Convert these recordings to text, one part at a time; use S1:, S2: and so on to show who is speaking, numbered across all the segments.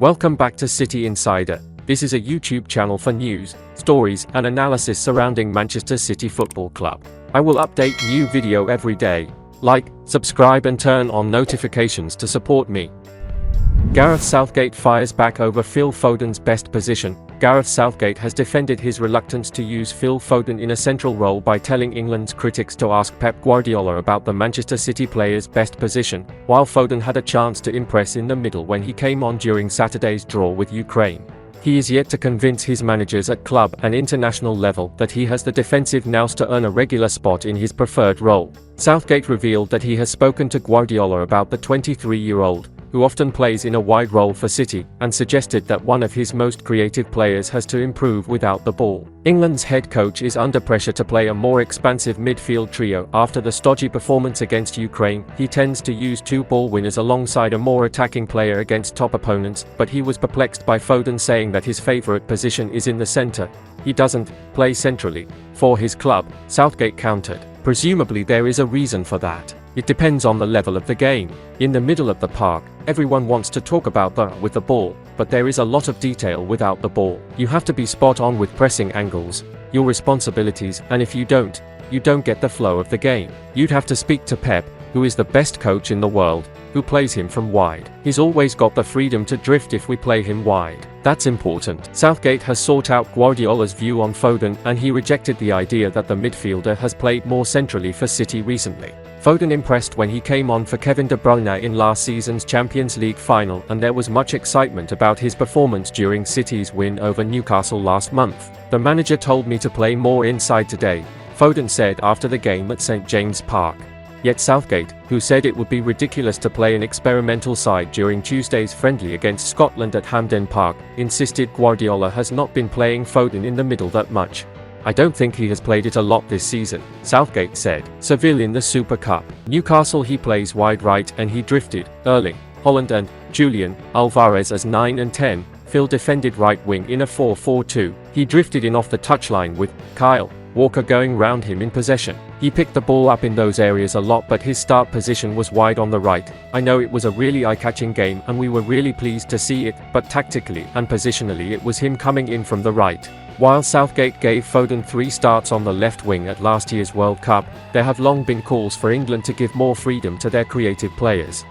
S1: Welcome back to City Insider. This is a YouTube channel for news, stories, and analysis surrounding Manchester City Football Club. I will update new video every day. Like, subscribe and turn on notifications to support me. Gareth Southgate fires back over Phil Foden's best position. Gareth Southgate has defended his reluctance to use Phil Foden in a central role by telling England's critics to ask Pep Guardiola about the Manchester City player's best position, while Foden had a chance to impress in the middle when he came on during Saturday's draw with Ukraine. He is yet to convince his managers at club and international level that he has the defensive nous to earn a regular spot in his preferred role. Southgate revealed that he has spoken to Guardiola about the 23-year-old, who often plays in a wide role for City, and suggested that one of his most creative players has to improve without the ball. England's head coach is under pressure to play a more expansive midfield trio after the stodgy performance against Ukraine. He tends to use two ball winners alongside a more attacking player against top opponents, but he was perplexed by Foden saying that his favourite position is in the centre. He doesn't play centrally for his club, Southgate countered. Presumably there is a reason for that. It depends on the level of the game. In the middle of the park, everyone wants to talk about with the ball, but there is a lot of detail without the ball. You have to be spot on with pressing angles, your responsibilities, and if you don't get the flow of the game. You'd have to speak to Pep, who is the best coach in the world, who plays him from wide. He's always got the freedom to drift if we play him wide. That's important. Southgate has sought out Guardiola's view on Foden, and he rejected the idea that the midfielder has played more centrally for City recently. Foden impressed when he came on for Kevin De Bruyne in last season's Champions League final, and there was much excitement about his performance during City's win over Newcastle last month. The manager told me to play more inside today, Foden said after the game at St James Park. Yet Southgate, who said it would be ridiculous to play an experimental side during Tuesday's friendly against Scotland at Hampden Park, insisted Guardiola has not been playing Foden in the middle that much. I don't think he has played it a lot this season, Southgate said. Seville in the Super Cup. Newcastle he plays wide right and he drifted. Erling, Haaland and Julian Alvarez as 9 and 10. Phil defended right wing in a 4-4-2. He drifted in off the touchline with Kyle Walker going round him in possession. He picked the ball up in those areas a lot, but his start position was wide on the right. I know it was a really eye-catching game and we were really pleased to see it, but tactically and positionally it was him coming in from the right. While Southgate gave Foden 3 starts on the left wing at last year's World Cup, there have long been calls for England to give more freedom to their creative players.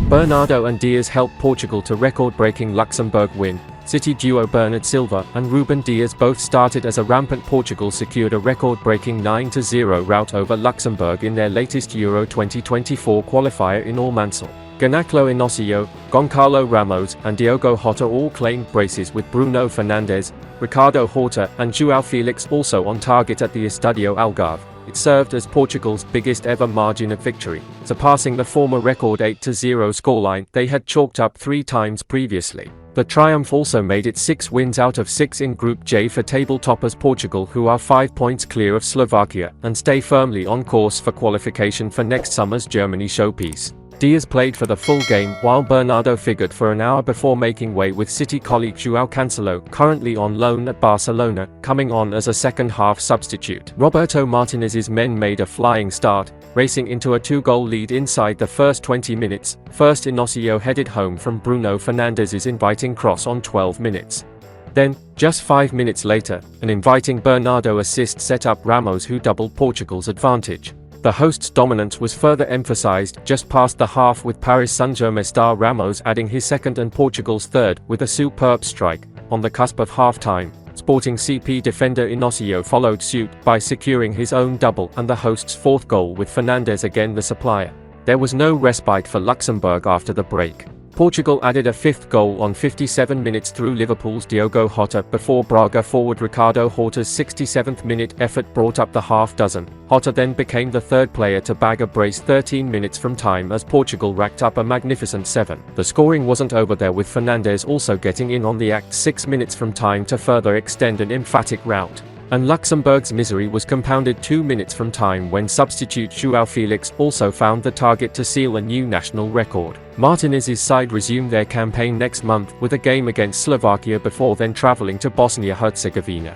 S1: Bernardo and Diaz helped Portugal to record-breaking Luxembourg win. City duo Bernardo Silva and Ruben Diaz both started as a rampant Portugal secured a record-breaking 9-0 rout over Luxembourg in their latest Euro 2024 qualifier in Almansor. Gonçalo Inácio, Goncalo Ramos, and Diogo Jota all claimed braces, with Bruno Fernandes, Ricardo Horta, and João Felix also on target at the Estadio Algarve. It served as Portugal's biggest ever margin of victory, surpassing the former record 8-0 scoreline they had chalked up 3 times previously. The triumph also made it 6 wins out of 6 in Group J for table toppers Portugal, who are 5 points clear of Slovakia and stay firmly on course for qualification for next summer's Germany showpiece. Diaz played for the full game, while Bernardo figured for an hour before making way with City colleague João Cancelo, currently on loan at Barcelona, coming on as a second-half substitute. Roberto Martinez's men made a flying start, racing into a 2-goal lead inside the first 20 minutes. First Inácio headed home from Bruno Fernandes's inviting cross on 12 minutes. Then, just 5 minutes later, an inviting Bernardo assist set up Ramos, who doubled Portugal's advantage. The hosts' dominance was further emphasized just past the half, with Paris Saint-Germain star Ramos adding his second and Portugal's third with a superb strike. On the cusp of half-time, Sporting CP defender Inácio followed suit by securing his own double and the hosts' 4th goal, with Fernandes again the supplier. There was no respite for Luxembourg after the break. Portugal added a 5th goal on 57 minutes through Liverpool's Diogo Jota, before Braga forward Ricardo Horta's 67th minute effort brought up the half dozen. Jota then became the 3rd player to bag a brace 13 minutes from time as Portugal racked up a magnificent 7. The scoring wasn't over there, with Fernandes also getting in on the act 6 minutes from time to further extend an emphatic rout. And Luxembourg's misery was compounded 2 minutes from time when substitute João Felix also found the target to seal a new national record. Martinez's side resumed their campaign next month with a game against Slovakia before then travelling to Bosnia-Herzegovina.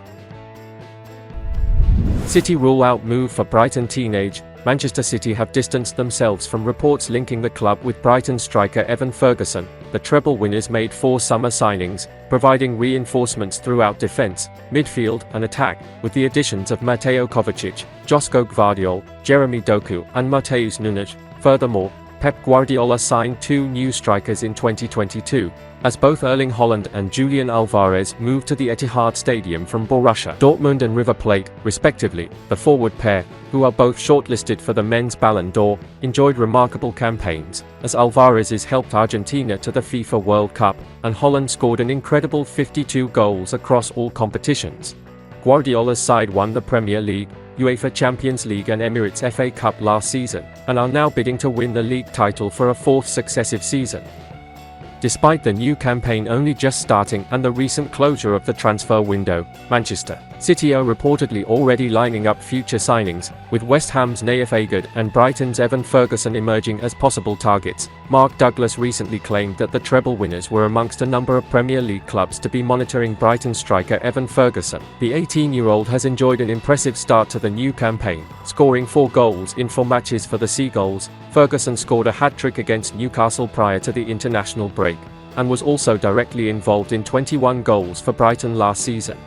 S1: City rule-out move for Brighton teenage Manchester City have distanced themselves from reports linking the club with Brighton striker Evan Ferguson. The treble winners made 4 summer signings, providing reinforcements throughout defence, midfield and attack, with the additions of Mateo Kovacic, Josko Gvardiol, Jeremy Doku and Matheus Nunes. Furthermore, Pep Guardiola signed 2 new strikers in 2022, as both Erling Haaland and Julian Alvarez moved to the Etihad Stadium from Borussia Dortmund and River Plate, respectively. The forward pair, who are both shortlisted for the men's Ballon d'Or, enjoyed remarkable campaigns, as Alvarez's helped Argentina to the FIFA World Cup, and Haaland scored an incredible 52 goals across all competitions. Guardiola's side won the Premier League, UEFA Champions League and Emirates FA Cup last season, and are now bidding to win the league title for a 4th successive season. Despite the new campaign only just starting and the recent closure of the transfer window, Manchester City are reportedly already lining up future signings, with West Ham's Nayef Aguerd and Brighton's Evan Ferguson emerging as possible targets. Mark Douglas recently claimed that the treble winners were amongst a number of Premier League clubs to be monitoring Brighton striker Evan Ferguson. The 18-year-old has enjoyed an impressive start to the new campaign, scoring 4 goals in 4 matches for the Seagulls. Ferguson scored a hat-trick against Newcastle prior to the international break, and was also directly involved in 21 goals for Brighton last season.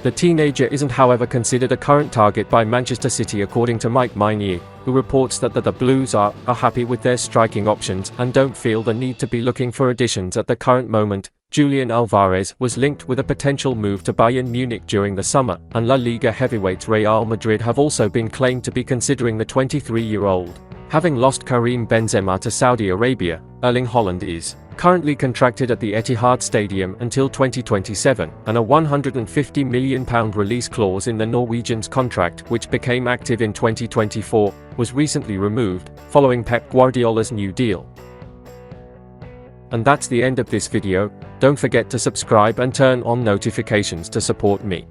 S1: The teenager isn't however considered a current target by Manchester City, according to Mike Maignan, who reports that the Blues are happy with their striking options and don't feel the need to be looking for additions at the current moment. Julian Alvarez was linked with a potential move to Bayern Munich during the summer, and La Liga heavyweights Real Madrid have also been claimed to be considering the 23-year-old. Having lost Karim Benzema to Saudi Arabia, Erling Haaland is currently contracted at the Etihad Stadium until 2027, and a £150 million release clause in the Norwegian's contract, which became active in 2024, was recently removed, following Pep Guardiola's new deal. And that's the end of this video. Don't forget to subscribe and turn on notifications to support me.